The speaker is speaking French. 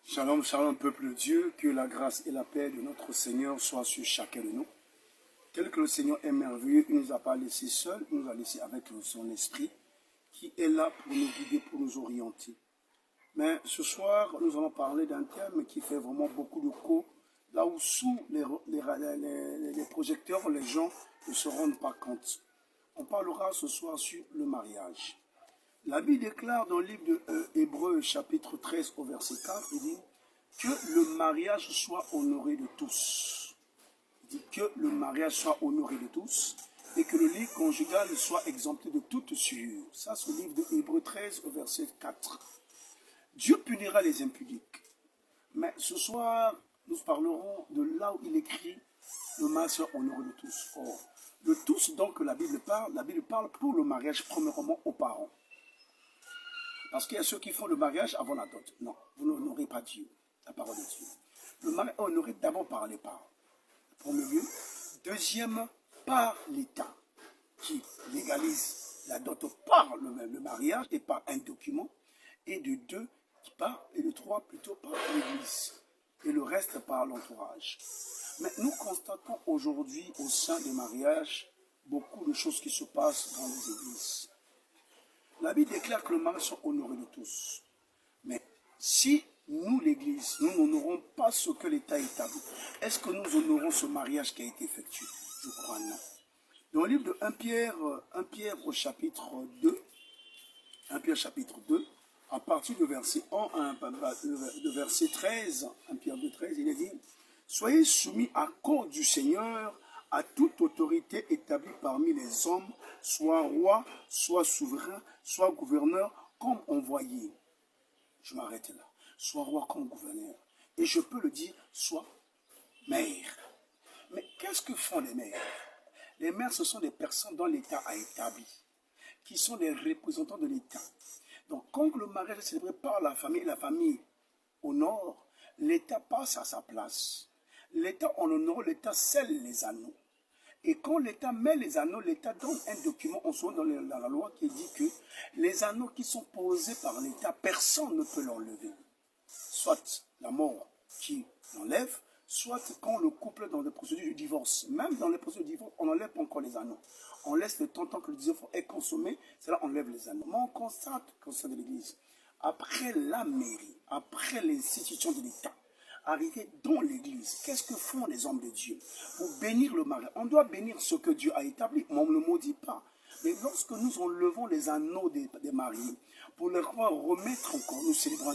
Shalom, shalom, peuple de Dieu, que la grâce et la paix de notre Seigneur soient sur chacun de nous. Tel que le Seigneur est merveilleux, il ne nous a pas laissés seuls, il nous a laissés avec son esprit, qui est là pour nous guider, pour nous orienter. Mais ce soir, nous allons parler d'un thème qui fait vraiment beaucoup de co, là où sous les projecteurs, les gens ne se rendent pas compte. On parlera ce soir sur le mariage. La Bible déclare dans le livre de Hébreux, chapitre 13, au verset 4, il dit que le mariage soit honoré de tous. Il dit que le mariage soit honoré de tous et que le lit conjugal soit exempté de toute souillure. Ça, c'est le livre de Hébreux 13, au verset 4. Dieu punira les impudiques. Mais ce soir, nous parlerons de là où il écrit le mariage soit honoré de tous. Or, de tous donc la Bible parle pour le mariage premièrement aux parents. Parce qu'il y a ceux qui font le mariage avant la dot. Non, vous n'honorez pas Dieu, la parole de Dieu. Le mariage est honoré d'abord par les parents. Premier lieu. Deuxième, par l'État, qui légalise la dot par le mariage et par un document. Et de deux, et de trois, plutôt par l'Église. Et le reste par l'entourage. Mais nous constatons aujourd'hui au sein des mariages beaucoup de choses qui se passent dans les églises. La Bible déclare que le mariage sont honorés de tous. Mais si nous, l'Église, nous n'honorons pas ce que l'État établit, est-ce que nous honorons ce mariage qui a été effectué? Je crois non. Dans le livre de 1 Pierre au chapitre 2, 1 Pierre chapitre 2, à partir du verset verset 13, 1 Pierre 2, 13, il est dit « Soyez soumis à cause du Seigneur à toute autorité établie parmi les hommes, soit roi, soit souverain, soit gouverneur, comme envoyé. » Je m'arrête là. Soit roi comme gouverneur. Et je peux le dire, soit maire. Mais qu'est-ce que font les maires? Les maires, ce sont des personnes dont l'État a établi, qui sont des représentants de l'État. Donc, quand le mariage est célébré par la famille honore, l'État passe à sa place. L'État, en honore, l'État scelle les anneaux. Et quand l'État met les anneaux, l'État donne un document, on se voit dans la loi qui dit que les anneaux qui sont posés par l'État, personne ne peut l'enlever. Soit la mort qui l'enlève, soit quand le couple est dans des procédures de divorce. Même dans les procédures de divorce, on n'enlève pas encore les anneaux. On laisse le temps que le divorce est consommé, c'est là qu'on enlève les anneaux. Mais on constate qu'au sein de l'Église, après la mairie, après l'institution de l'État, arrivé dans l'église, qu'est-ce que font les hommes de Dieu pour bénir le mariage? On doit bénir ce que Dieu a établi, mais on ne le maudit pas. Mais lorsque nous enlevons les anneaux des mariés, pour leur remettre encore, nous célébrons